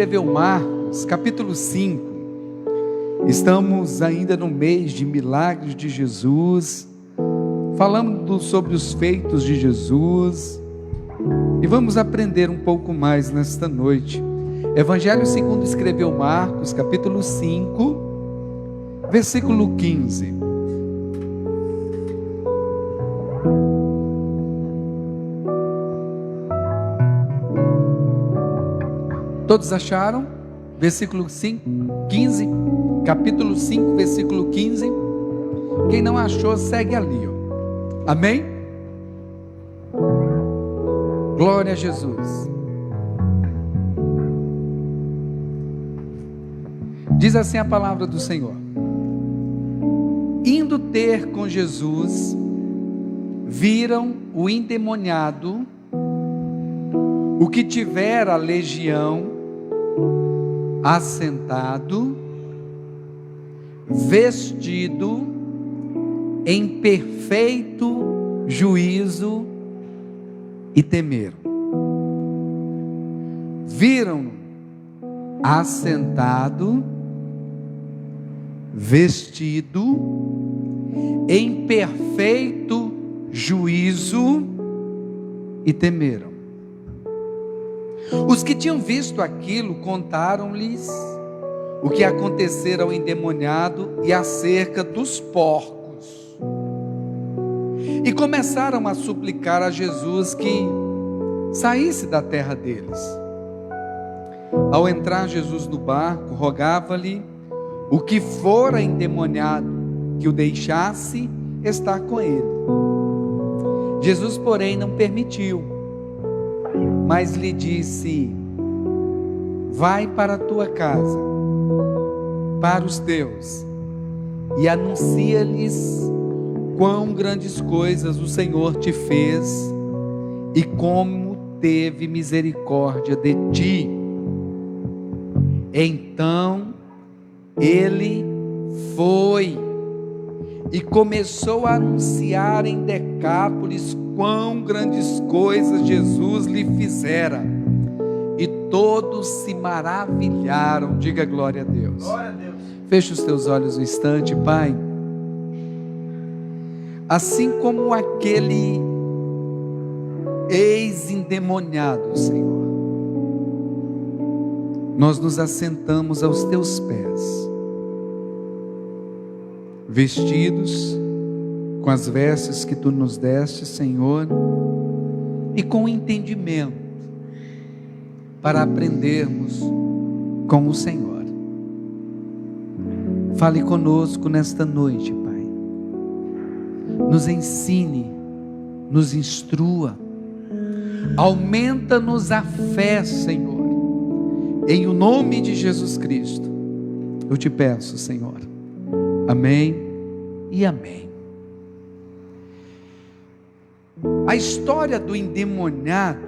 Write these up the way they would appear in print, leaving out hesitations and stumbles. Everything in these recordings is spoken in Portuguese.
Escreveu Marcos, capítulo 5. Estamos ainda no mês de milagres de Jesus, falando sobre os feitos de Jesus, e vamos aprender um pouco mais nesta noite. Evangelho segundo escreveu Marcos, capítulo 5, versículo 15. Todos acharam? Versículo 15, capítulo 5, versículo 15. Quem não achou, segue ali, ó. Amém? Glória a Jesus. Diz assim a palavra do Senhor: indo ter com Jesus, viram o endemoniado, o que tivera a legião, assentado, vestido em perfeito juízo, e temeram. Viram-no assentado, vestido em perfeito juízo, e temeram. Os que tinham visto aquilo contaram-lhes o que acontecera ao endemoniado e acerca dos porcos, e começaram a suplicar a Jesus que saísse da terra deles. Ao entrar Jesus no barco, rogava-lhe o que fora endemoniado que o deixasse estar com ele. Jesus, porém, não permitiu, mas lhe disse: vai para a tua casa, para os teus, e anuncia-lhes quão grandes coisas o Senhor te fez e como teve misericórdia de ti. Então ele foi e começou a anunciar em Decápolis quão grandes coisas Jesus lhe fizera, e todos se maravilharam. Diga glória a Deus. Glória a Deus. Feche os teus olhos um instante, Pai. Assim como aquele ex-endemoniado, Senhor, nós nos assentamos aos teus pés, vestidos com as vestes que tu nos deste, Senhor, e com entendimento para aprendermos com o Senhor. Fale conosco nesta noite, Pai. Nos ensine, nos instrua, aumenta-nos a fé, Senhor, em o nome de Jesus Cristo. Eu te peço, Senhor. Amém e amém. A história do endemoniado,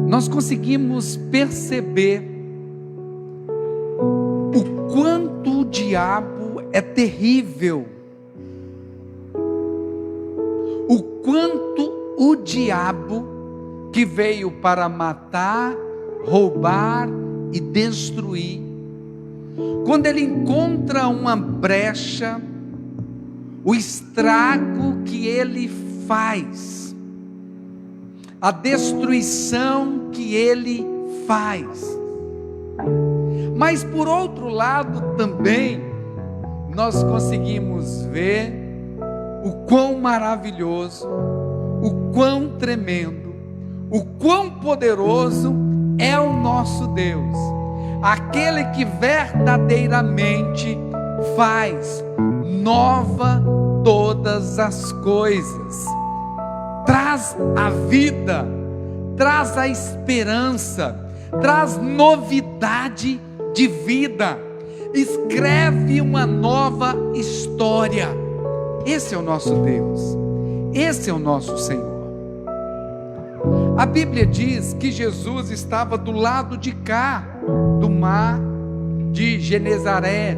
nós conseguimos perceber o quanto o diabo é terrível, o quanto o diabo, que veio para matar, roubar e destruir, quando ele encontra uma brecha, o estrago que ele faz, a destruição que ele faz. Mas por outro lado também, nós conseguimos ver o quão maravilhoso, o quão tremendo, o quão poderoso é o nosso Deus, aquele que verdadeiramente faz nova todas as coisas, traz a vida, traz a esperança, traz novidade de vida, escreve uma nova história. Esse é o nosso Deus, esse é o nosso Senhor. A Bíblia diz que Jesus estava do lado de cá do mar de Genezaré,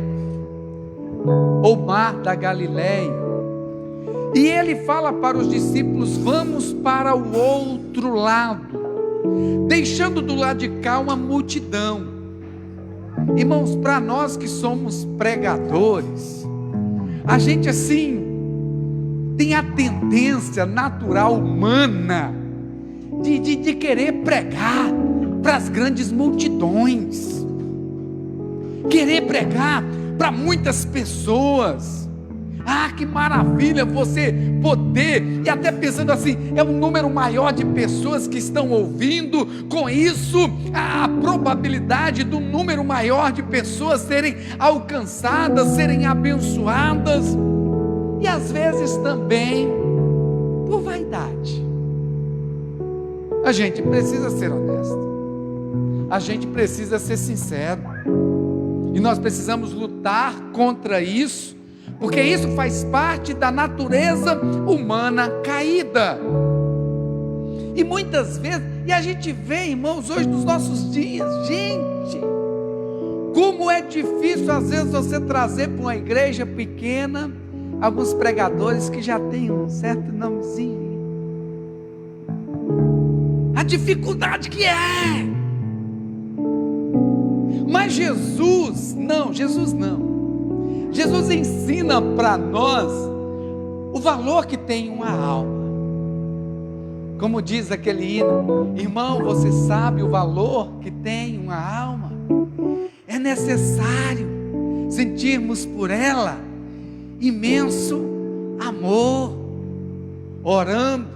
ou mar da Galileia, e ele fala para os discípulos: vamos para o outro lado. deixando do lado de cá uma multidão. Irmãos, para nós que somos pregadores, a gente assim tem a tendência natural humana de querer pregar para as grandes multidões, querer pregar para muitas pessoas. Ah, que maravilha você poder, e até pensando assim, é um número maior de pessoas que estão ouvindo, com isso, a probabilidade do número maior de pessoas serem alcançadas, serem abençoadas, e às vezes também por vaidade. A gente precisa ser honesto, a gente precisa ser sincero, e nós precisamos lutar contra isso, porque isso faz parte da natureza humana caída. E muitas vezes, e a gente vê, irmãos, hoje nos nossos dias, gente, como é difícil às vezes você trazer para uma igreja pequena alguns pregadores que já têm um certo nomezinho. A dificuldade que é. Mas Jesus não. Jesus ensina para nós o valor que tem uma alma. Como diz aquele hino: irmão, você sabe o valor que tem uma alma? É necessário sentirmos por ela imenso amor, orando,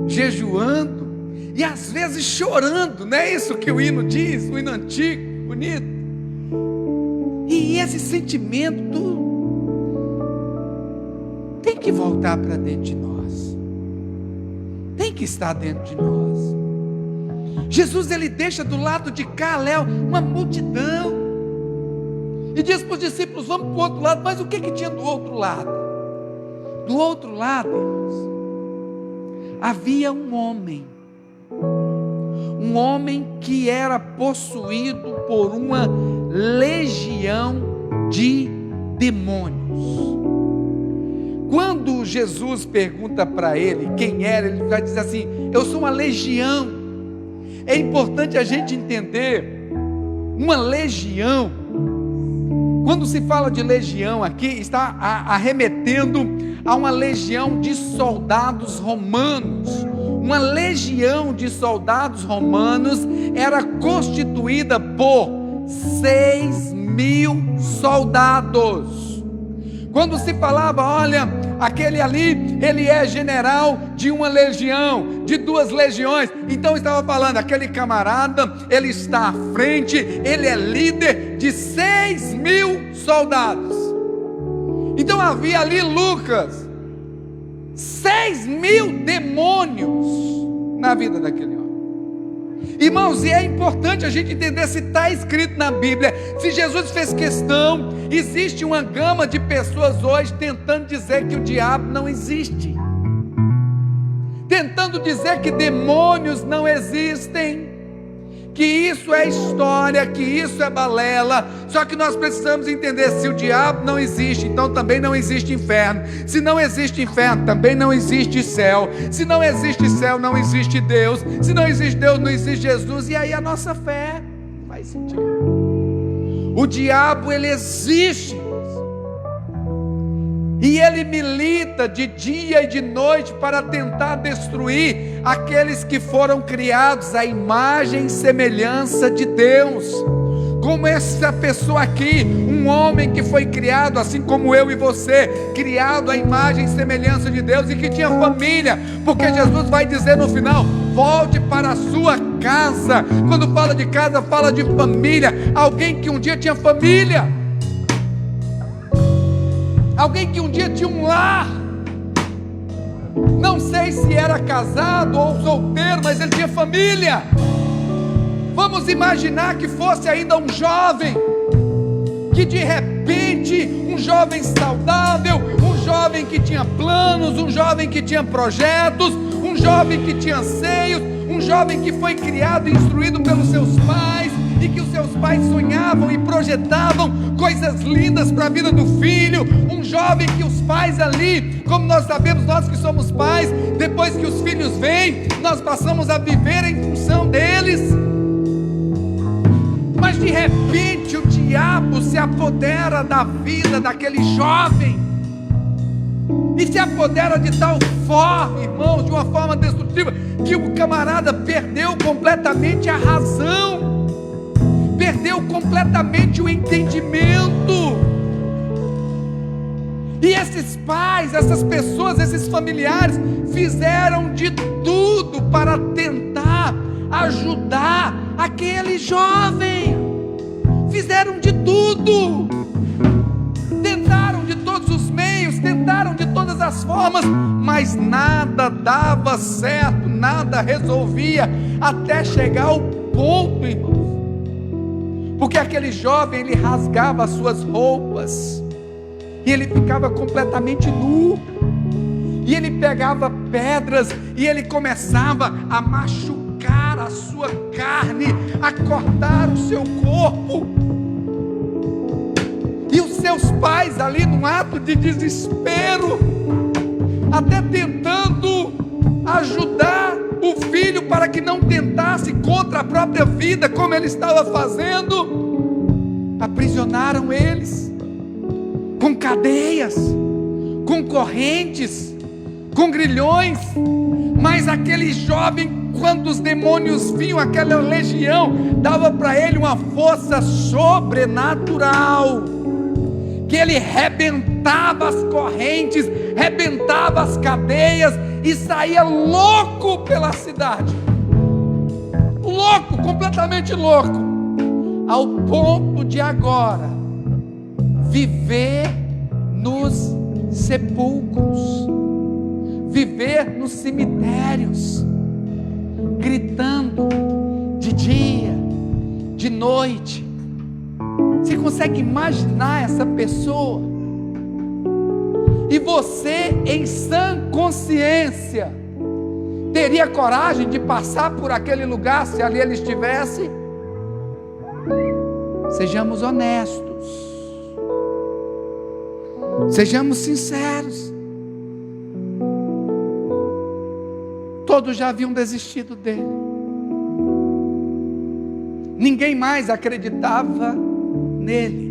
jejuando e às vezes chorando, não é isso que o hino diz, o hino antigo, bonito. E esse sentimento tem que voltar para dentro de nós, tem que estar dentro de nós. Jesus, ele deixa do lado de cá, Léo, uma multidão, e diz para os discípulos: vamos para o outro lado. Mas o que tinha do outro lado? Do outro lado, irmãos, havia um homem que era possuído por uma legião de demônios. Quando Jesus pergunta para ele quem era, ele vai dizer assim: eu sou uma legião. É importante a gente entender, uma legião, quando se fala de legião aqui, está arremetendo a uma legião de soldados romanos. Uma legião de soldados romanos era constituída por 6.000 soldados. Quando se falava: olha, aquele ali, ele é general de uma legião, de 2 legiões, então estava falando, aquele camarada, ele está à frente, ele é líder de 6.000 soldados. Então havia ali, Lucas, 6.000 demônios na vida daquele homem. Irmãos, e é importante a gente entender se está escrito na Bíblia, se Jesus fez questão. Existe uma gama de pessoas hoje tentando dizer que o diabo não existe, tentando dizer que demônios não existem, que isso é história, que isso é balela. Só que nós precisamos entender: se o diabo não existe, então também não existe inferno. Se não existe inferno, também não existe céu. Se não existe céu, não existe Deus. Se não existe Deus, não existe Jesus. E aí a nossa fé faz sentido. O diabo, ele existe, e ele milita de dia e de noite para tentar destruir aqueles que foram criados à imagem e semelhança de Deus. Como essa pessoa aqui, um homem que foi criado assim como eu e você, criado à imagem e semelhança de Deus, e que tinha família, porque Jesus vai dizer no final: volte para a sua casa. Quando fala de casa, fala de família. Alguém que um dia tinha família, alguém que um dia tinha um lar. Não sei se era casado ou solteiro, mas ele tinha família. Vamos imaginar que fosse ainda um jovem, que de repente, um jovem saudável, um jovem que tinha planos, um jovem que tinha projetos, um jovem que tinha anseios, um jovem que foi criado e instruído pelos seus pais, e que os seus pais sonhavam e projetavam coisas lindas para a vida do filho, um jovem que os pais ali, como nós sabemos, nós que somos pais, depois que os filhos vêm, nós passamos a viver em função deles. Mas de repente o diabo se apodera da vida daquele jovem, e se apodera de tal forma, irmãos, de uma forma destrutiva, que o camarada perdeu completamente a razão, perdeu completamente o entendimento. E esses pais, essas pessoas, esses familiares fizeram de tudo para tentar ajudar aquele jovem. Fizeram de tudo, tentaram de todos os meios, tentaram de todas as formas, mas nada dava certo, nada resolvia, até chegar ao ponto, irmãos, porque aquele jovem, ele rasgava as suas roupas, e ele ficava completamente nu, e ele pegava pedras, e ele começava a machucar a sua carne, a cortar o seu corpo. E os seus pais ali, num ato de desespero, até tentando ajudar o filho para que não tentasse contra a própria vida, como ele estava fazendo, aprisionaram eles com cadeias, com correntes, com grilhões. Mas aquele jovem, quando os demônios vinham, aquela legião dava para ele uma força sobrenatural, que ele rebentava as correntes, rebentava as cadeias e saía louco pela cidade, louco, completamente louco, ao ponto de agora viver nos sepulcros, viver nos cemitérios, gritando de dia, de noite. Você consegue imaginar essa pessoa? E você, em sã consciência, teria coragem de passar por aquele lugar se ali ele estivesse? Sejamos honestos, sejamos sinceros. Todos já haviam desistido dele, ninguém mais acreditava nele.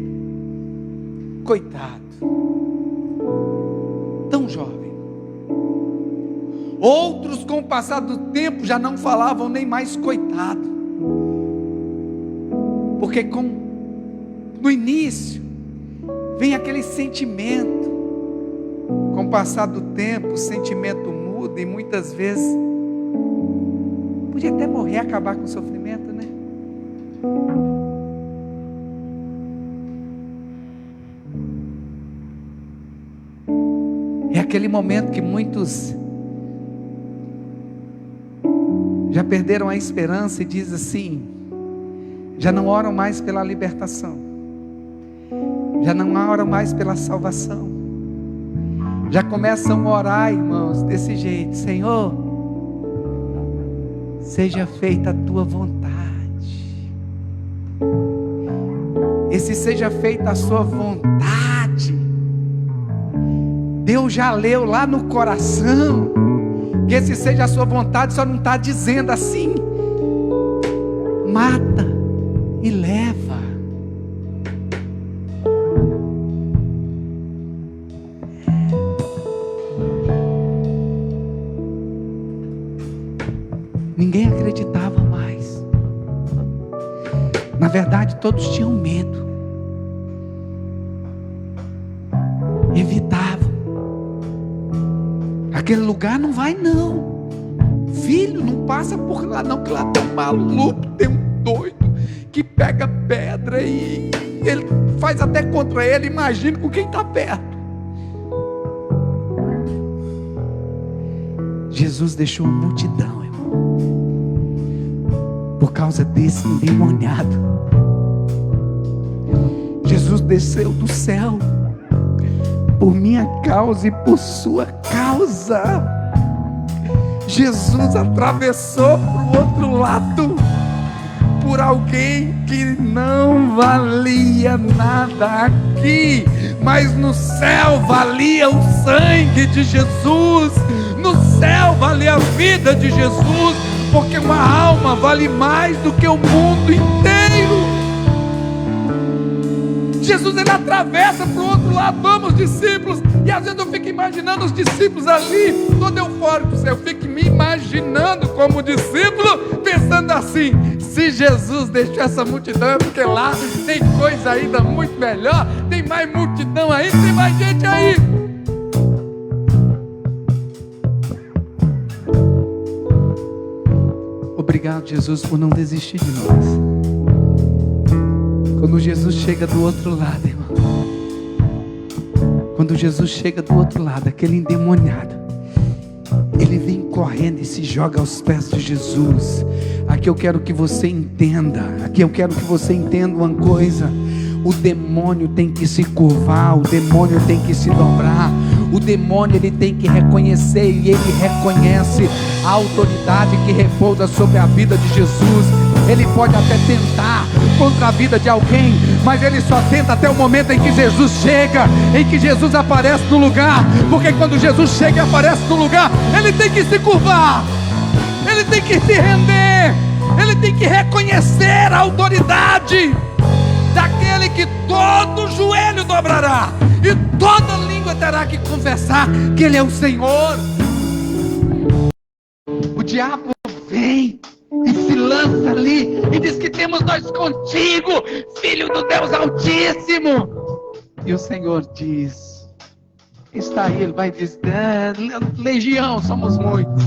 Coitado, tão jovem. Outros, com o passar do tempo, já não falavam nem mais coitado, porque no início vem aquele sentimento, com o passar do tempo o sentimento muda, e muitas vezes podia até morrer, acabar com o sofrimento, né? É aquele momento que muitos já perderam a esperança e dizem assim, já não oram mais pela libertação, já não oram mais pela salvação, já começam a orar, irmãos, desse jeito: Senhor, seja feita a tua vontade. Esse seja feita a sua vontade, Deus já leu lá no coração, que esse seja a sua vontade, só não está dizendo assim: mata e leva. Ninguém acreditava mais. Na verdade, todos tinham medo, evitavam. Aquele lugar não vai não, filho, não passa por lá não, que lá tem um maluco, tem um doido que pega pedra e ele faz até contra ele. Imagina com quem está perto. Jesus deixou a multidão, irmão, por causa desse endemoniado. Jesus desceu do céu por minha causa e por sua causa. Jesus atravessou para o outro lado por alguém que não valia nada aqui, mas no céu valia o sangue de Jesus, no céu valia a vida de Jesus, porque uma alma vale mais do que o mundo inteiro. Jesus, ele atravessa para o outro lado, vamos discípulos, e às vezes eu fico imaginando os discípulos ali, todo eufórico, eu fico me imaginando como discípulo, pensando assim: se Jesus deixou essa multidão, é porque lá tem coisa ainda muito melhor, tem mais multidão aí, tem mais gente aí. Obrigado, Jesus, por não desistir de nós. Quando Jesus chega do outro lado, irmão, quando Jesus chega do outro lado, aquele endemoniado, ele vem correndo e se joga aos pés de Jesus. Aqui eu quero que você entenda, uma coisa: o demônio tem que se curvar, o demônio tem que se dobrar, o demônio ele tem que reconhecer, e ele reconhece a autoridade que repousa sobre a vida de Jesus. Ele pode até tentar contra a vida de alguém, mas ele só tenta até o momento em que Jesus chega, em que Jesus aparece no lugar, porque quando Jesus chega e aparece no lugar, ele tem que se curvar, ele tem que se render, ele tem que reconhecer a autoridade daquele que todo joelho dobrará e toda língua terá que confessar que ele é o Senhor. O diabo vem e se lança ali e diz que temos nós contigo, Filho do Deus Altíssimo. E o Senhor diz, está aí, ele vai dizer: legião, somos muitos,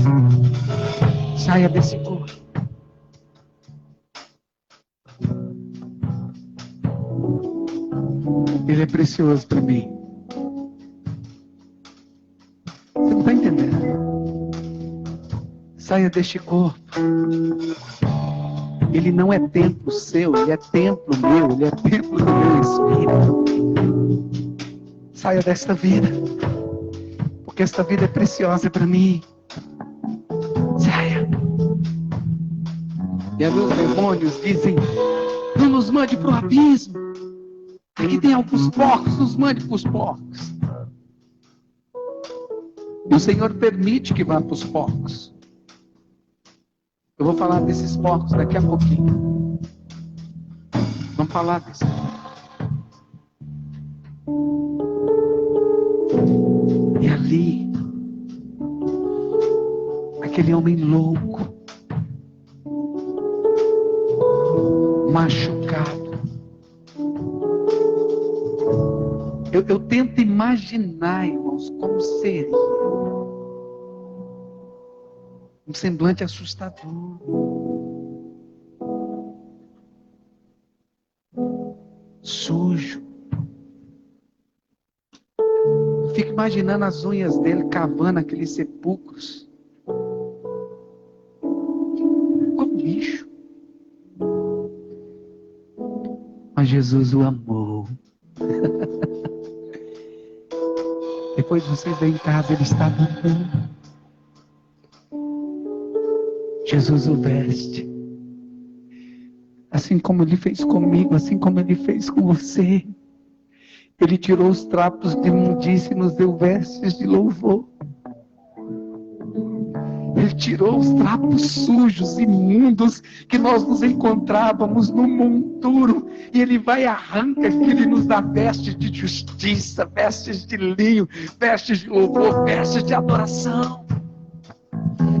saia desse corpo. Ele é precioso para mim. Você não está entendendo? Saia deste corpo. Ele não é templo seu, ele é templo meu, ele é templo do meu espírito. Saia desta vida, porque esta vida é preciosa para mim. Saia. E aí meus demônios dizem: não nos mande para o abismo. Aqui tem alguns porcos, nos mande para os porcos. E o Senhor permite que vá para os porcos. Eu vou falar desses porcos daqui a pouquinho. Vamos falar disso. E ali, aquele homem louco, machucado. Eu tento imaginar, irmãos, como seria um semblante assustador. Sujo. Fico imaginando as unhas dele cavando aqueles sepulcros. Como lixo. Mas Jesus o amou. Depois você vê em casa, ele está andando. Jesus o veste. Assim como ele fez comigo, assim como ele fez com você. Ele tirou os trapos de imundícia e nos deu vestes de louvor. Ele tirou os trapos sujos, imundos, que nós nos encontrávamos no monturo. E ele vai e arranca, que ele nos dá vestes de justiça, vestes de linho, vestes de louvor, vestes de adoração.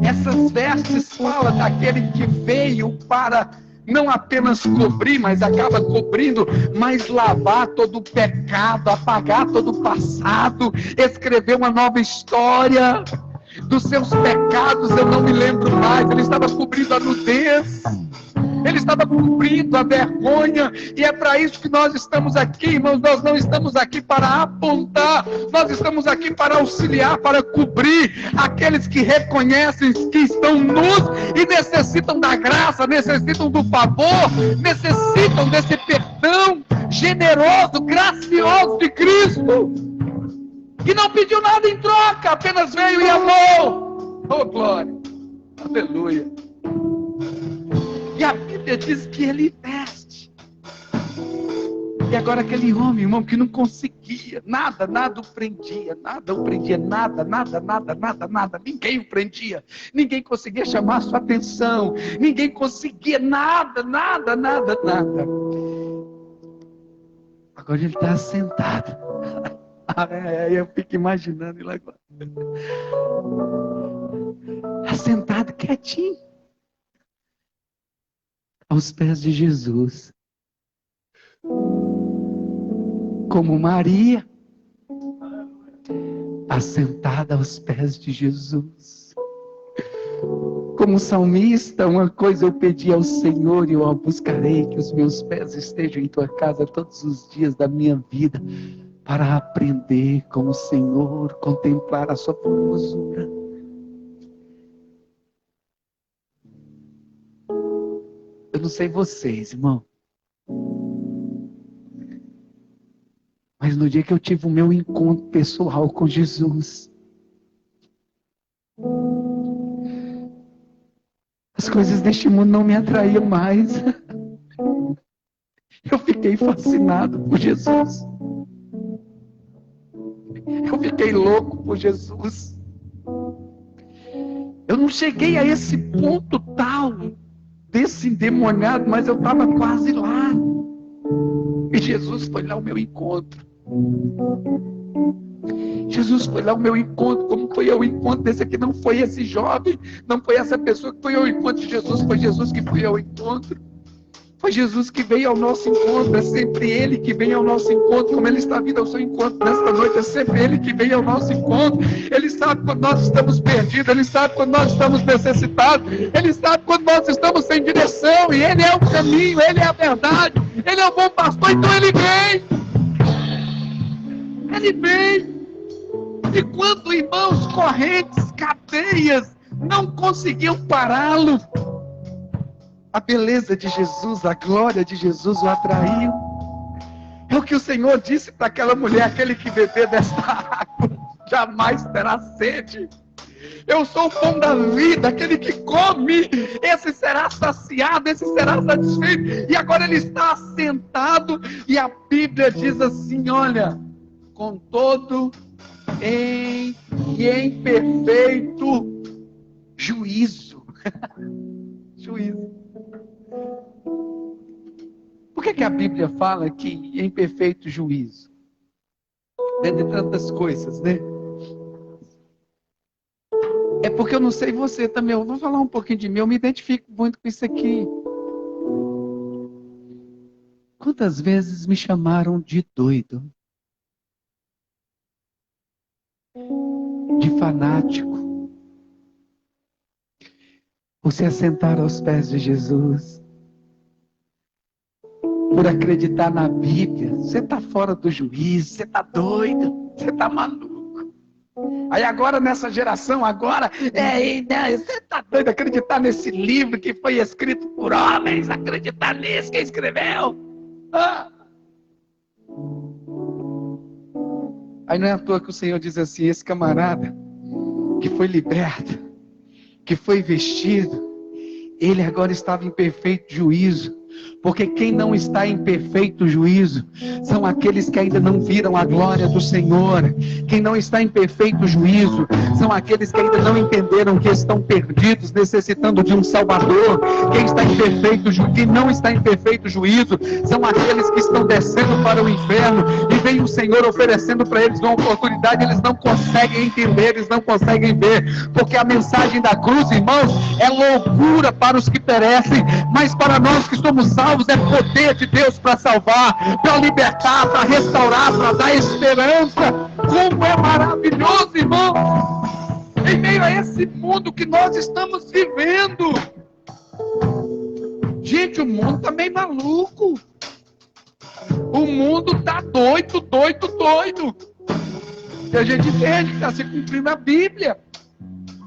Essas vestes falam daquele que veio para não apenas cobrir, mas acaba cobrindo, mas lavar todo o pecado, apagar todo o passado, escrever uma nova história. Dos seus pecados eu não me lembro mais. Ele estava cobrindo a nudez, ele estava cobrindo a vergonha, e é para isso que nós estamos aqui, irmãos. Nós não estamos aqui para apontar, nós estamos aqui para auxiliar, para cobrir aqueles que reconhecem que estão nus e necessitam da graça, necessitam do favor, necessitam desse perdão generoso, gracioso de Cristo, que não pediu nada em troca, apenas veio e amou. Oh glória, aleluia. E a Bíblia Bíblia diz que ele veste. E agora aquele homem, irmão, que não conseguia, nada o prendia, nada, ninguém o prendia, ninguém conseguia chamar a sua atenção, ninguém conseguia nada. Agora ele está sentado. Eu fico imaginando ele agora. Assentado quietinho. Aos pés de Jesus. Como Maria. Assentada aos pés de Jesus. Como salmista, uma coisa eu pedi ao Senhor e eu a buscarei, que os meus pés estejam em tua casa todos os dias da minha vida, para aprender com o Senhor, contemplar a sua formosura. Eu não sei vocês, irmão, mas no dia que eu tive o meu encontro pessoal com Jesus, as coisas deste mundo não me atraíam mais. Eu fiquei fascinado por Jesus. Eu fiquei louco por Jesus. Eu não cheguei a esse ponto tal, desse endemoniado, mas eu estava quase lá. E Jesus foi lá ao meu encontro. Jesus foi lá ao meu encontro, como foi ao encontro desse aqui. Não foi esse jovem, não foi essa pessoa que foi ao encontro de Jesus, foi Jesus que foi ao encontro. Foi Jesus que veio ao nosso encontro, é sempre Ele que vem ao nosso encontro, como Ele está vindo ao seu encontro nesta noite, é sempre Ele que vem ao nosso encontro. Ele sabe quando nós estamos perdidos, Ele sabe quando nós estamos necessitados, Ele sabe quando nós estamos sem direção, e Ele é o caminho, Ele é a verdade, Ele é o bom pastor, então Ele vem. Ele vem. E quando, irmãos, correntes, cadeias, não conseguiam pará-lo, a beleza de Jesus, a glória de Jesus o atraiu. É o que o Senhor disse para aquela mulher: aquele que beber desta água jamais terá sede. Eu sou o pão da vida, aquele que come, esse será saciado, esse será satisfeito. E agora ele está assentado, e a Bíblia diz assim: olha, com todo em perfeito juízo. Juízo. Por que a Bíblia fala que em perfeito juízo? Dentre tantas coisas, né? É porque eu não sei você também, eu vou falar um pouquinho de mim, eu me identifico muito com isso aqui. Quantas vezes me chamaram de doido? De fanático? Por se assentar aos pés de Jesus? Por acreditar na Bíblia? Você está fora do juízo, você está doido, você está maluco. Aí agora nessa geração, agora, você está doido acreditar nesse livro que foi escrito por homens, acreditar nisso, quem escreveu? Aí não é à toa que o Senhor diz assim: esse camarada que foi liberto, que foi vestido, ele agora estava em perfeito juízo. Porque quem não está em perfeito juízo são aqueles que ainda não viram a glória do Senhor. Quem não está em perfeito juízo são aqueles que ainda não entenderam que estão perdidos, necessitando de um Salvador. Quem não está em perfeito juízo são aqueles que estão descendo para o inferno e vem o Senhor oferecendo para eles uma oportunidade. Eles não conseguem entender, eles não conseguem ver, porque a mensagem da cruz, irmãos, é loucura para os que perecem, mas para nós que somos salvos é poder de Deus para salvar, para libertar, para restaurar, para dar esperança. Como é maravilhoso, irmão, em meio a esse mundo que nós estamos vivendo. Gente, o mundo está meio maluco. O mundo está doido. E a gente entende que está se cumprindo a Bíblia.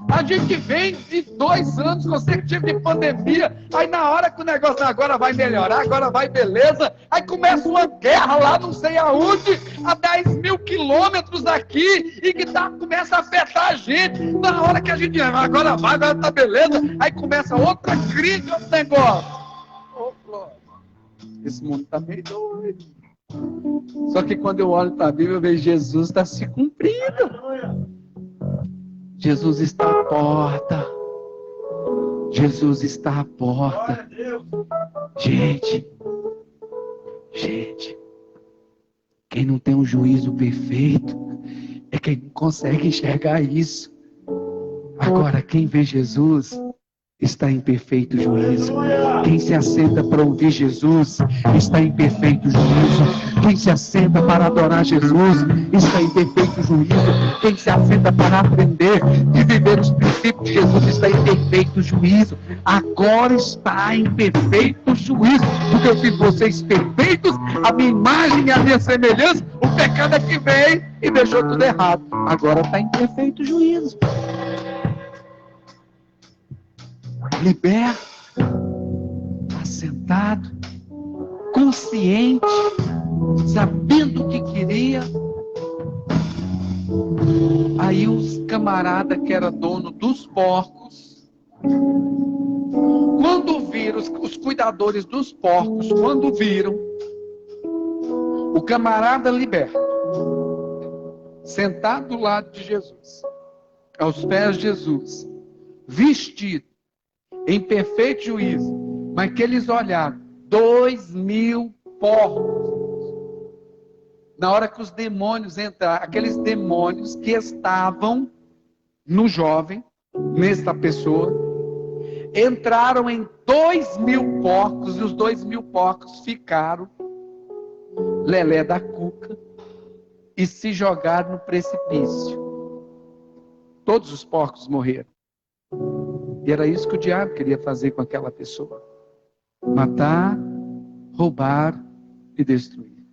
A gente vem de 2 anos consecutivos de pandemia, aí na hora que o negócio agora vai melhorar, agora vai beleza, aí começa uma guerra lá não sei aonde, a 10 mil quilômetros daqui, e que começa a afetar a gente. Na hora que a gente agora tá beleza, aí começa outra crise, outro negócio. falou: esse mundo está meio doido. Só que quando eu olho para a Bíblia, eu vejo Jesus está se cumprindo. Jesus está à porta. Jesus está à porta. Gente, quem não tem um juízo perfeito é quem não consegue enxergar isso. Agora, quem vê Jesus está em perfeito juízo. Quem se assenta para ouvir Jesus está em perfeito juízo. Quem se assenta para adorar Jesus está em perfeito juízo. Quem se assenta para aprender e viver os princípios de Jesus está em perfeito juízo. Agora está em perfeito juízo, porque eu fiz vocês perfeitos, a minha imagem e a minha semelhança. O pecado é que veio e deixou tudo errado. Agora está em perfeito juízo. Liberto, assentado, consciente, sabendo o que queria. Aí os camaradas que era dono dos porcos, quando viram, os cuidadores dos porcos, quando viram o camarada liberto, sentado do lado de Jesus, aos pés de Jesus, vestido em perfeito juízo, mas que eles olharam, 2.000 porcos. Na hora que os demônios entraram, aqueles demônios que estavam no jovem, nesta pessoa, entraram em 2.000 porcos, e os 2.000 porcos ficaram lelé da cuca e se jogaram no precipício. Todos os porcos morreram. E era isso que o diabo queria fazer com aquela pessoa: matar, roubar e destruir.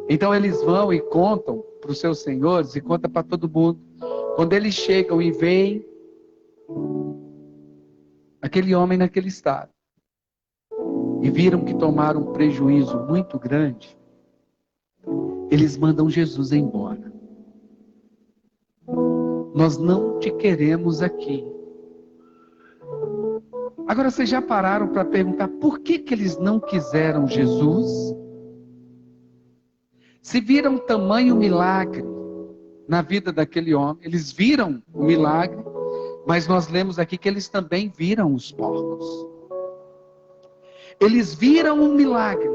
Então eles vão e contam para os seus senhores e contam para todo mundo. Quando eles chegam e veem aquele homem naquele estado e viram que tomaram um prejuízo muito grande, eles mandam Jesus embora. Nós não te queremos aqui. Agora, vocês já pararam para perguntar por que eles não quiseram Jesus? Se viram tamanho milagre na vida daquele homem, eles viram o milagre, mas nós lemos aqui que eles também viram os porcos. Eles viram um milagre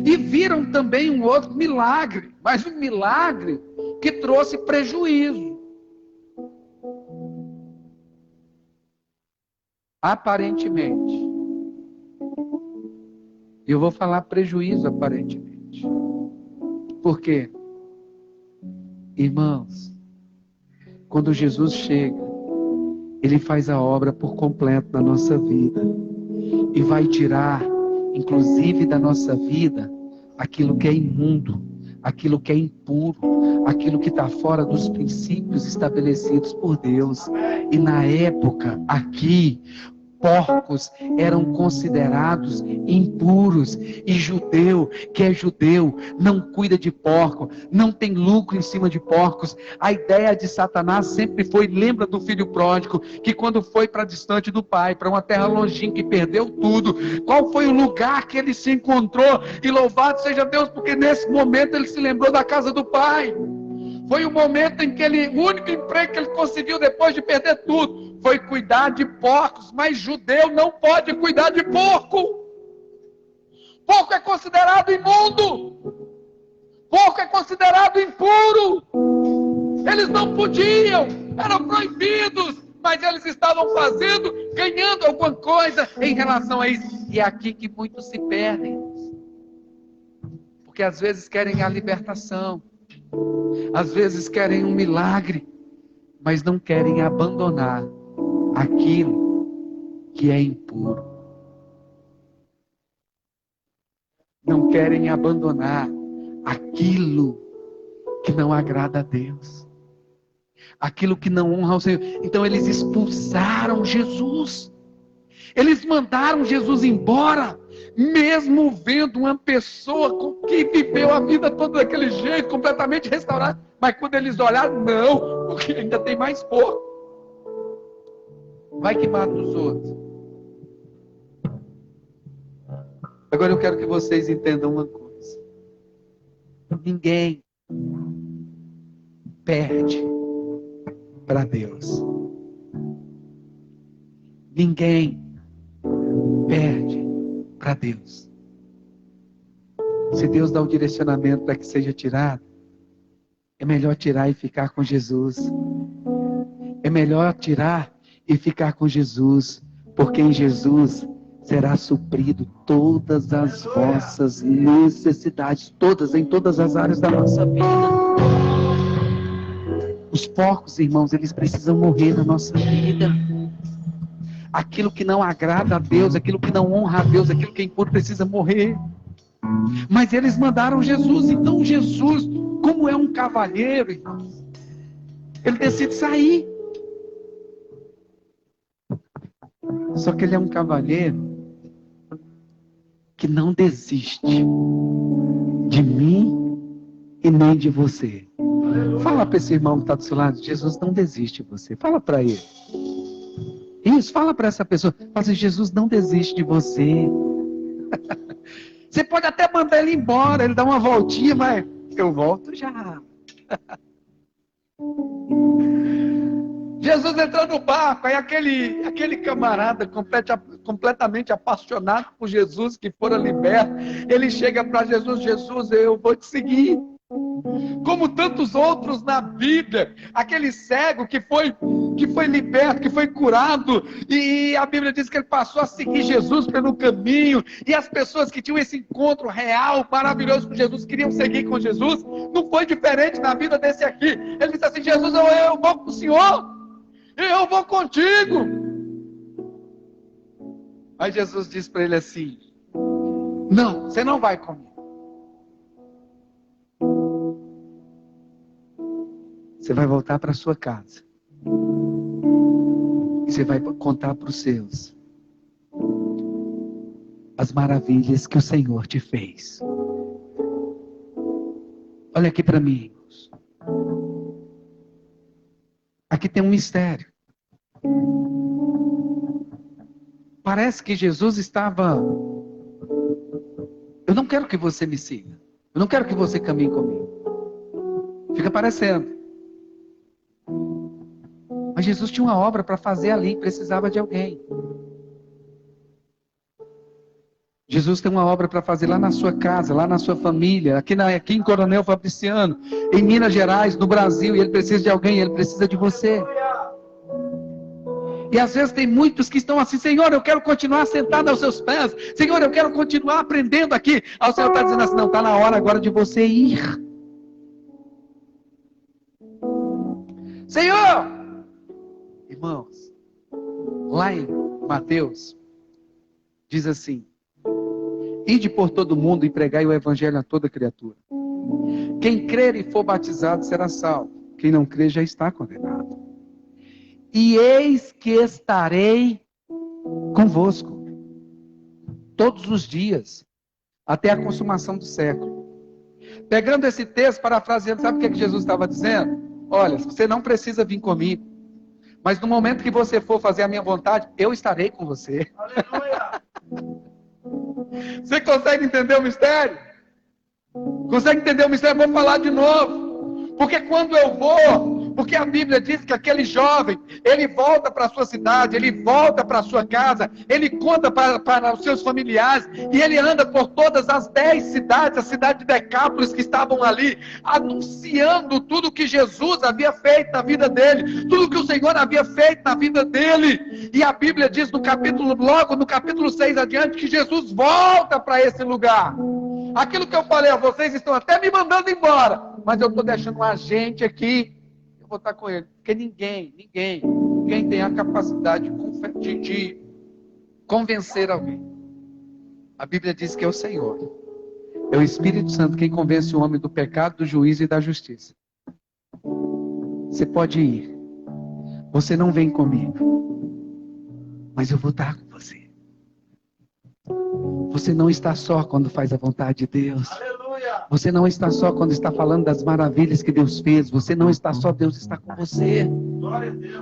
e viram também um outro milagre, mas um milagre que trouxe prejuízo. Aparentemente. Eu vou falar prejuízo aparentemente. Por quê? Irmãos, quando Jesus chega, Ele faz a obra por completo na nossa vida. E vai tirar, inclusive da nossa vida, aquilo que é imundo, aquilo que é impuro, aquilo que está fora dos princípios estabelecidos por Deus. E na época, aqui, porcos eram considerados impuros, e judeu, que é judeu, não cuida de porco, não tem lucro em cima de porcos. A ideia de Satanás sempre foi, lembra do filho pródigo, que quando foi para distante do pai, para uma terra longínqua, que perdeu tudo, qual foi o lugar que ele se encontrou? E louvado seja Deus, porque nesse momento ele se lembrou da casa do pai. Foi o momento em que o único emprego que ele conseguiu depois de perder tudo foi cuidar de porcos. Mas judeu não pode cuidar de porco. Porco é considerado imundo. Porco é considerado impuro. Eles não podiam, eram proibidos, mas eles estavam fazendo, ganhando alguma coisa em relação a isso. E é aqui que muitos se perdem, porque às vezes querem a libertação, às vezes querem um milagre, mas não querem abandonar aquilo que é impuro. Não querem abandonar aquilo que não agrada a Deus, aquilo que não honra ao Senhor. Então eles expulsaram Jesus. Eles mandaram Jesus embora, mesmo vendo uma pessoa que viveu a vida toda daquele jeito, completamente restaurada. Mas quando eles olharam, não, porque ainda tem mais porco. Vai que mata os outros. Agora eu quero que vocês entendam uma coisa. Ninguém perde para Deus. Ninguém perde para Deus. Se Deus dá o direcionamento para que seja tirado, é melhor tirar e ficar com Jesus. É melhor tirar e ficar com Jesus, porque em Jesus será suprido todas as vossas necessidades, todas, em todas as áreas da nossa vida. Os porcos, irmãos, eles precisam morrer na nossa vida. Aquilo que não agrada a Deus, aquilo que não honra a Deus, aquilo que é impuro precisa morrer. Mas eles mandaram Jesus, então Jesus, como é um cavalheiro, irmãos, ele decide sair. Só que ele é um cavalheiro que não desiste de mim e nem de você. Fala para esse irmão que está do seu lado, Jesus não desiste de você. Fala para ele. Isso, fala para essa pessoa. Fala assim, Jesus não desiste de você. Você pode até mandar ele embora, ele dá uma voltinha, mas eu volto já. Jesus entrou no barco, aí aquele camarada completamente apaixonado por Jesus, que fora liberto, ele chega para Jesus, Jesus, eu vou te seguir. Como tantos outros na Bíblia, aquele cego que foi liberto, que foi curado, e a Bíblia diz que ele passou a seguir Jesus pelo caminho, e as pessoas que tinham esse encontro real, maravilhoso com Jesus, queriam seguir com Jesus. Não foi diferente na vida desse aqui. Ele disse assim, Jesus, eu vou com o Senhor, eu vou contigo. Aí Jesus disse para ele assim, não, você não vai comigo. Você vai voltar para sua casa. E você vai contar para os seus as maravilhas que o Senhor te fez. Olha aqui para mim, irmãos. Aqui tem um mistério. Parece que Jesus estava... Eu não quero que você me siga. Eu não quero que você caminhe comigo. Fica parecendo. Mas Jesus tinha uma obra para fazer ali, precisava de alguém. Jesus tem uma obra para fazer lá na sua casa, lá na sua família, aqui em Coronel Fabriciano, em Minas Gerais, no Brasil, e ele precisa de alguém, ele precisa de você. E às vezes tem muitos que estão assim, Senhor, eu quero continuar sentado aos seus pés, Senhor, eu quero continuar aprendendo aqui. Aí o Senhor está dizendo assim, não, está na hora agora de você ir. Senhor! Irmãos, lá em Mateus, diz assim, ide por todo mundo e pregai o evangelho a toda criatura. Quem crer e for batizado será salvo. Quem não crer já está condenado. E eis que estarei convosco todos os dias, até a consumação do século. Pegando esse texto, parafraseando, sabe o que Jesus estava dizendo? Olha, você não precisa vir comigo, mas no momento que você for fazer a minha vontade, eu estarei com você. Aleluia! Você consegue entender o mistério? Consegue entender o mistério? Vou falar de novo. Porque quando eu vou... Porque a Bíblia diz que aquele jovem, ele volta para a sua cidade, ele volta para a sua casa, ele conta para os seus familiares, e ele anda por todas as 10 cidades, a cidade de Decápolis que estavam ali, anunciando tudo que Jesus havia feito na vida dele, tudo que o Senhor havia feito na vida dele. E a Bíblia diz logo no capítulo 6 adiante, que Jesus volta para esse lugar. Aquilo que eu falei a vocês, estão até me mandando embora, mas eu estou deixando um agente aqui, vou estar com ele, porque ninguém tem a capacidade de convencer alguém. A Bíblia diz que é o Senhor, é o Espírito Santo quem convence o homem do pecado, do juízo e da justiça. Você pode ir, você não vem comigo, mas eu vou estar com você. Você não está só quando faz a vontade de Deus. Você não está só quando está falando das maravilhas que Deus fez. Você não está só, Deus está com você.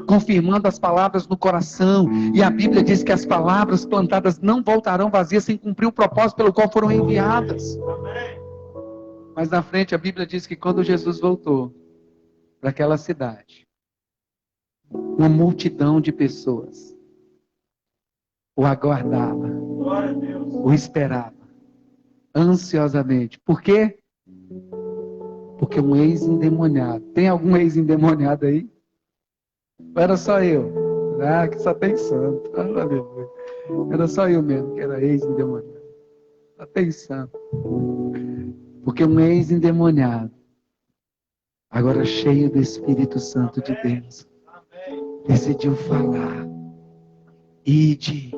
confirmando as palavras no coração. E a Bíblia diz que as palavras plantadas não voltarão vazias sem cumprir o propósito pelo qual foram enviadas. Mas na frente a Bíblia diz que quando Jesus voltou para aquela cidade, uma multidão de pessoas o aguardava, o esperava, ansiosamente. Por quê? Porque um ex-endemoniado. Tem algum ex-endemoniado aí? Ou era só eu? Ah, que só tem santo. Era só eu mesmo que era ex-endemoniado. Só tem santo. Porque um ex-endemoniado, agora cheio do Espírito Santo de Deus, decidiu falar: ide,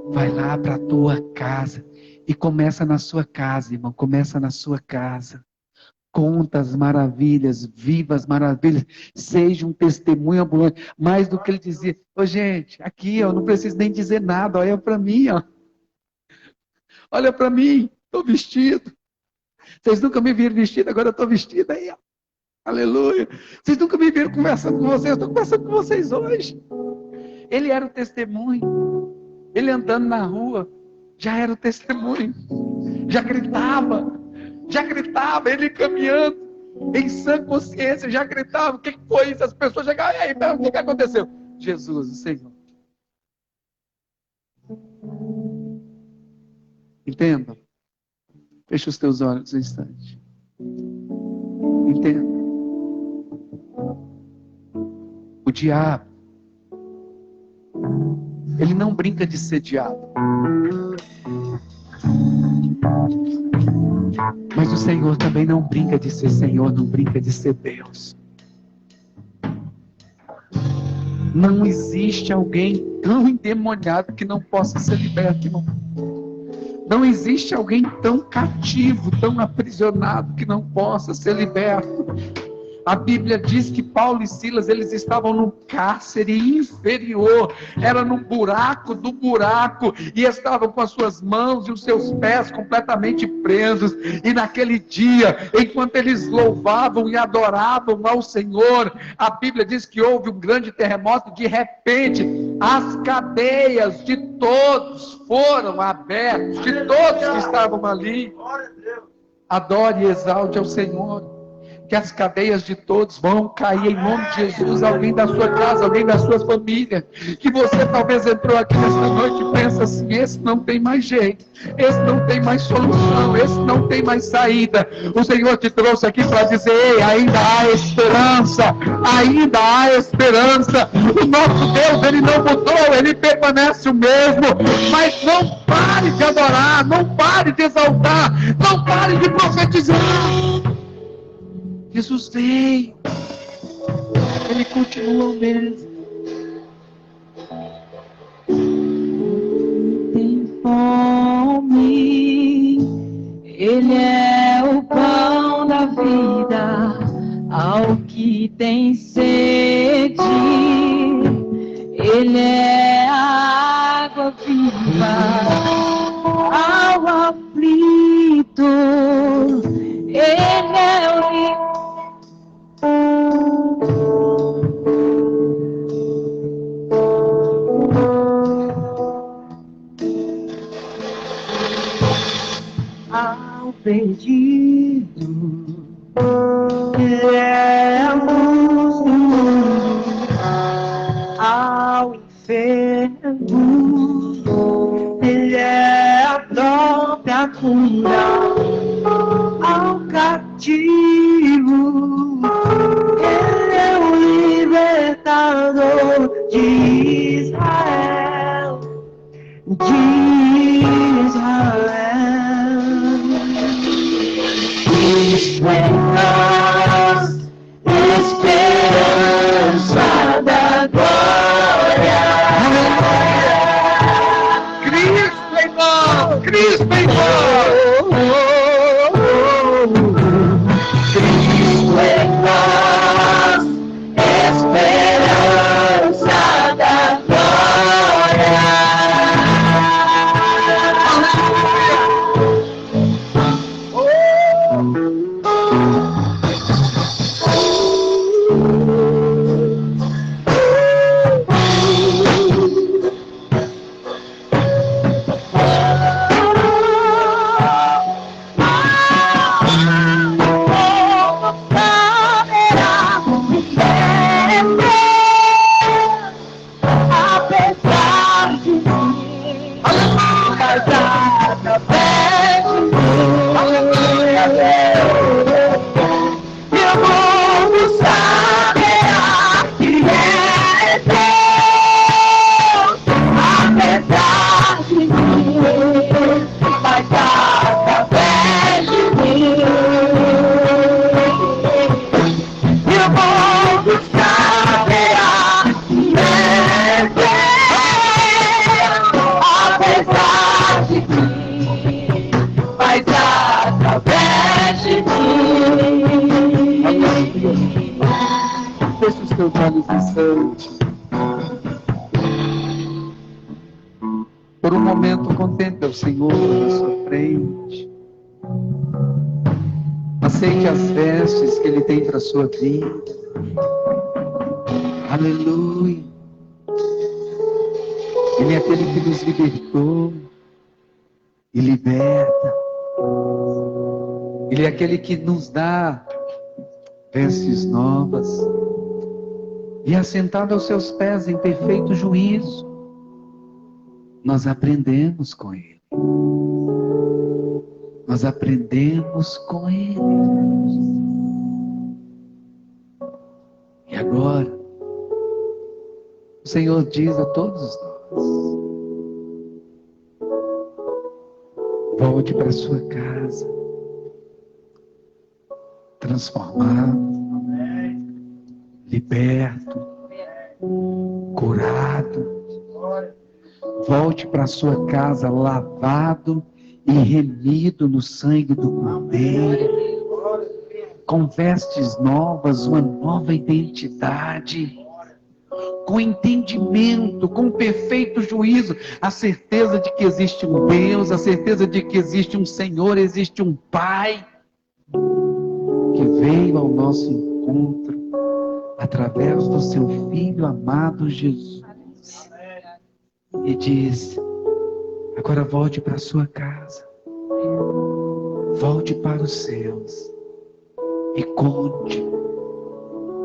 vai lá para a tua casa. E começa na sua casa, irmão, começa na sua casa. Conta as maravilhas, viva as maravilhas, seja um testemunho ambulante. Mais do que ele dizia: ô gente, aqui ó, não preciso nem dizer nada, olha para mim, ó. Olha para mim, estou vestido. Vocês nunca me viram vestido, agora eu estou vestido aí, ó. Aleluia. Vocês nunca me viram conversando com vocês, eu estou conversando com vocês hoje. Ele era o testemunho. Ele andando na rua, já era o testemunho. Já gritava, ele caminhando, em sã consciência, já gritava. O que foi isso? As pessoas chegavam, e aí, o que aconteceu? Jesus, o Senhor. Entenda. Fecha os teus olhos um instante. Entenda. O diabo, ele não brinca de ser diabo. Mas o Senhor também não brinca de ser Senhor, não brinca de ser Deus. Não existe alguém tão endemoniado que não possa ser liberto, irmão. Não existe alguém tão cativo, tão aprisionado que não possa ser liberto. A Bíblia diz que Paulo e Silas, eles estavam no cárcere inferior, era no buraco do buraco, e estavam com as suas mãos e os seus pés completamente presos. E naquele dia, enquanto eles louvavam e adoravam ao Senhor, a Bíblia diz que houve um grande terremoto. De repente, as cadeias de todos foram abertas, de todos que estavam ali. Adore e exalte ao Senhor. Que as cadeias de todos vão cair em nome de Jesus. Alguém da sua casa, alguém da sua família, que você talvez entrou aqui nesta noite e pensa assim: esse não tem mais jeito, esse não tem mais solução, esse não tem mais saída. O Senhor te trouxe aqui para dizer: ei, ainda há esperança, ainda há esperança. O nosso Deus, ele não mudou, ele permanece o mesmo. Mas não pare de adorar, não pare de exaltar, não pare de profetizar. Jesus veio, ele continua o mesmo. Tem fome, ele é o pão da vida. Ao que tem sede, ele é a água viva. Ao aflito, ele é o livro. Ao perdido, ele é a luz do mundo. Ao enfermo, ele é a própria cura. Ao cativo, ele é o libertador de Israel. Cristo em nós, esperança da glória. Cristo em nós, Cristo em nós. Cristo em nós, esperança da glória. faz através de mim. Feche os teus olhos instantes. Por um momento, contempla o Senhor na sua frente. Aceite as vestes que Ele tem para a sua vida. Aleluia. Ele é aquele que nos libertou e liberta. Ele é aquele que nos dá vestes novas. E assentado aos seus pés em perfeito juízo, nós aprendemos com Ele. Nós aprendemos com Ele. E agora, o Senhor diz a todos nós: volte para a sua casa, transformado, liberto, curado. Volte para a sua casa lavado e remido no sangue do Cordeiro, com vestes novas, uma nova identidade, com entendimento, com perfeito juízo, a certeza de que existe um Deus, a certeza de que existe um Senhor, existe um Pai, que veio ao nosso encontro através do seu Filho amado Jesus. E diz: agora volte para a sua casa, volte para os céus e conte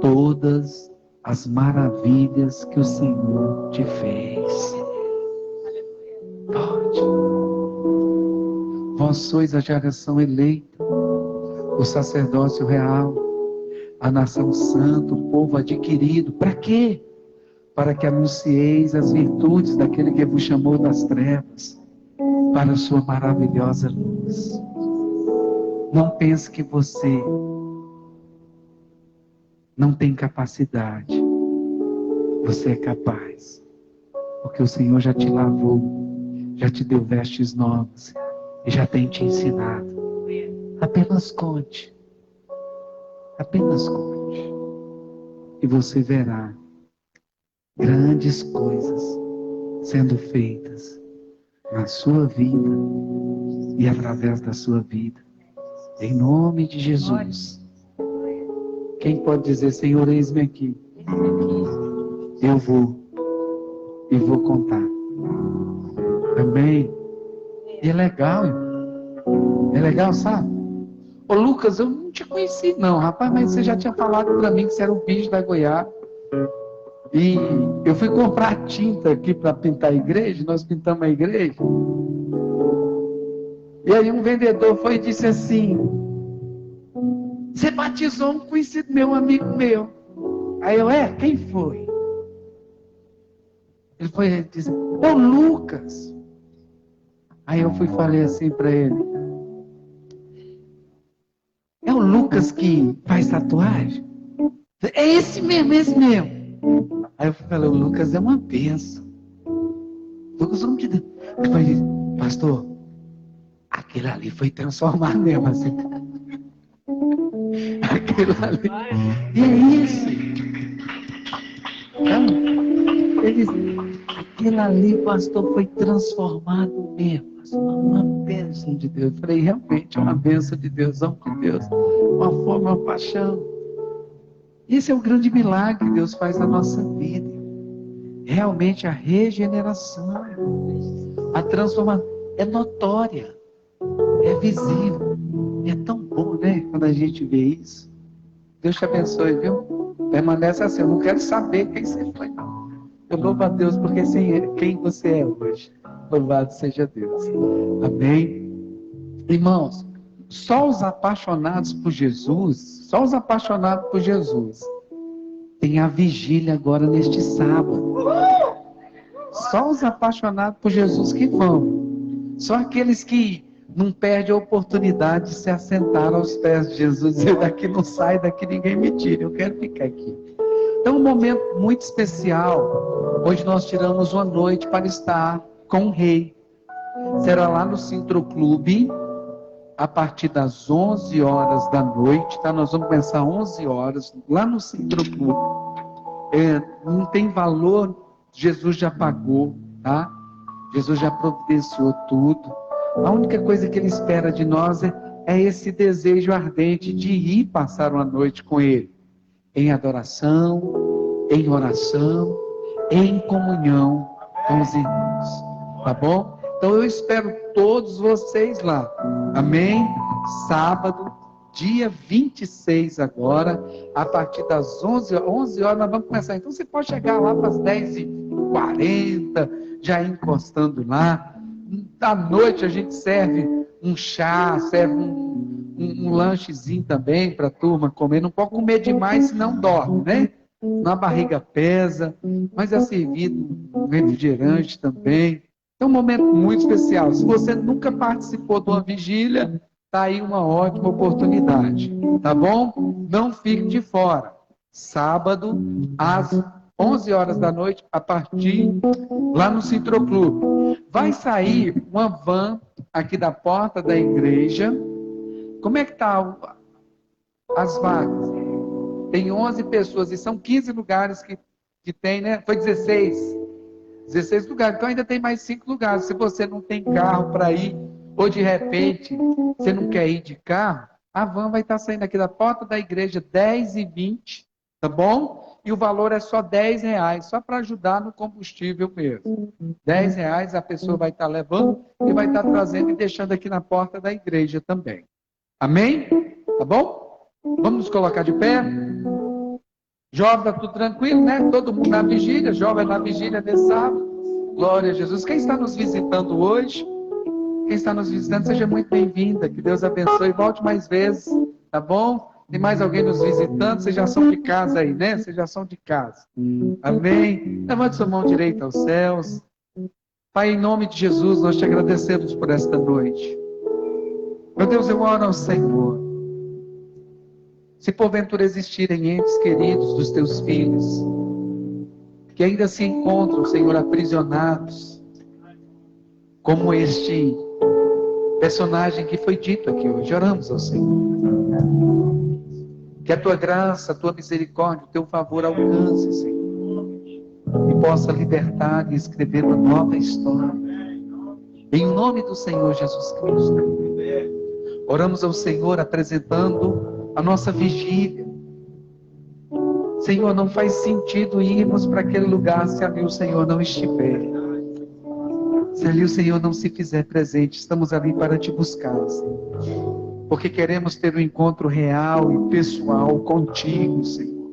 todas as maravilhas que o Senhor te fez. Volte. Vós sois a geração eleita, o sacerdócio real, a nação santa, o povo adquirido. Para quê? Para que anuncieis as virtudes daquele que vos chamou das trevas para a sua maravilhosa luz. Não pense que você não tem capacidade. Você é capaz, porque o Senhor já te lavou, já te deu vestes novas e já tem te ensinado. Apenas conte, e você verá grandes coisas sendo feitas na sua vida e através da sua vida. Em nome de Jesus. Quem pode dizer: Senhor, eis-me aqui. Eu vou contar. Também. E é legal, irmão. É legal, sabe? Ô Lucas, eu não te conheci não, rapaz, mas você já tinha falado para mim que você era o bicho da goiaba. E eu fui comprar tinta aqui para pintar a igreja, nós pintamos a igreja. E aí um vendedor foi e disse assim: você batizou um conhecido meu, um amigo meu. Aí eu: quem foi? Ele foi e disse: ô Lucas. Aí eu fui e falei assim para ele: é o Lucas que faz tatuagem? É esse mesmo, esse mesmo. Aí eu falei: o Lucas é uma bênção. Lucas, homem de Deus. Eu falei: pastor, aquele ali foi transformado mesmo assim. Aquele ali. E é isso. Então, ele disse: aquele ali, pastor, foi transformado mesmo. Uma bênção de Deus. Eu falei: realmente é uma bênção de Deus, homem de Deus. Uma forma, uma paixão. Esse é o grande milagre que Deus faz na nossa vida. Realmente a regeneração, a transformação é notória, é visível. É tão bom, né? Quando a gente vê isso. Deus te abençoe, viu? Permanece assim. Eu não quero saber quem você foi, não. Eu louvo a Deus porque sei quem você é hoje. Louvado seja Deus. Amém? Irmãos, só os apaixonados por Jesus, tem a vigília agora neste sábado. Só os apaixonados por Jesus que vão. Só aqueles que não perdem a oportunidade de se assentar aos pés de Jesus e dizer: daqui não sai, daqui ninguém me tira, eu quero ficar aqui. É um momento muito especial. Hoje nós tiramos uma noite para estar com o Rei. Será lá no Sintroclube, a partir das 11 horas da noite, tá? Nós vamos começar 11 horas, lá no Centro Clube. Não tem valor, Jesus já pagou, tá? Jesus já providenciou tudo. A única coisa que Ele espera de nós é esse desejo ardente de ir passar uma noite com Ele, em adoração, em oração, em comunhão com os irmãos, tá bom? Então eu espero todos vocês lá, amém? Sábado, dia 26 agora, a partir das 11 horas nós vamos começar. Então você pode chegar lá para as 10h40, já encostando lá. À noite a gente serve um chá, serve um lanchezinho também para a turma comer. Não pode comer demais, senão dorme, né? Na barriga pesa, mas é servido um refrigerante também. É um momento muito especial. Se você nunca participou de uma vigília, está aí uma ótima oportunidade, tá bom? Não fique de fora. Sábado, às 11 horas da noite, a partir lá no Centro Clube. Vai sair uma van aqui da porta da igreja. Como é que tá as vagas? Tem 11 pessoas e são 15 lugares que tem, né? Foi 16 lugares, então ainda tem mais 5 lugares. Se você não tem carro para ir, ou de repente você não quer ir de carro, a van vai estar saindo aqui da porta da igreja 10h20, tá bom? E o valor é só R$10, só para ajudar no combustível mesmo. R$10 a pessoa vai estar levando e vai estar trazendo e deixando aqui na porta da igreja também. Amém? Tá bom? Vamos nos colocar de pé? Jovem, tá tudo tranquilo, né? Todo mundo na vigília, jovem na vigília desse sábado. Glória a Jesus. Quem está nos visitando hoje? Quem está nos visitando, seja muito bem-vinda. Que Deus abençoe. Volte mais vezes, tá bom? Tem mais alguém nos visitando? Vocês já são de casa aí, né? Vocês já são de casa. Amém? Levante sua mão direita aos céus. Pai, em nome de Jesus, nós te agradecemos por esta noite. Meu Deus, eu oro ao Senhor. Se porventura existirem entes queridos dos teus filhos, que ainda se encontram, Senhor, aprisionados, como este personagem que foi dito aqui hoje, oramos ao Senhor. Que a tua graça, a tua misericórdia, o teu favor alcance, Senhor, e possa libertar e escrever uma nova história. Em nome do Senhor Jesus Cristo. Oramos ao Senhor apresentando a nossa vigília. Senhor, não faz sentido irmos para aquele lugar se ali o Senhor não estiver. Se ali o Senhor não se fizer presente, estamos ali para te buscar, Senhor. Porque queremos ter um encontro real e pessoal contigo, Senhor.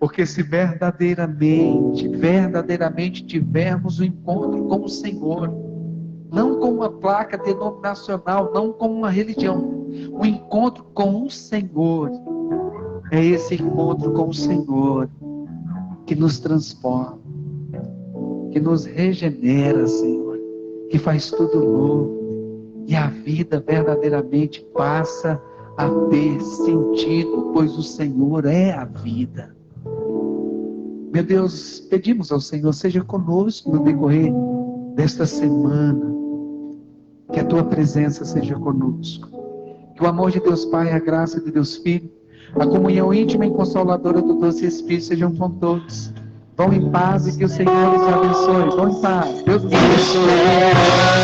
Porque se verdadeiramente tivermos um encontro com o Senhor, não com uma placa denominacional, não com uma religião, um encontro com o Senhor, é esse encontro com o Senhor que nos transforma, que nos regenera, Senhor, que faz tudo novo, e a vida verdadeiramente passa a ter sentido, pois o Senhor é a vida. Meu Deus, pedimos ao Senhor, seja conosco no decorrer desta semana, que a tua presença seja conosco, que o amor de Deus Pai, a graça de Deus Filho, a comunhão íntima e consoladora do doce Espírito sejam com todos. Vão em paz e que o Senhor os abençoe. Vão em paz. Deus os abençoe.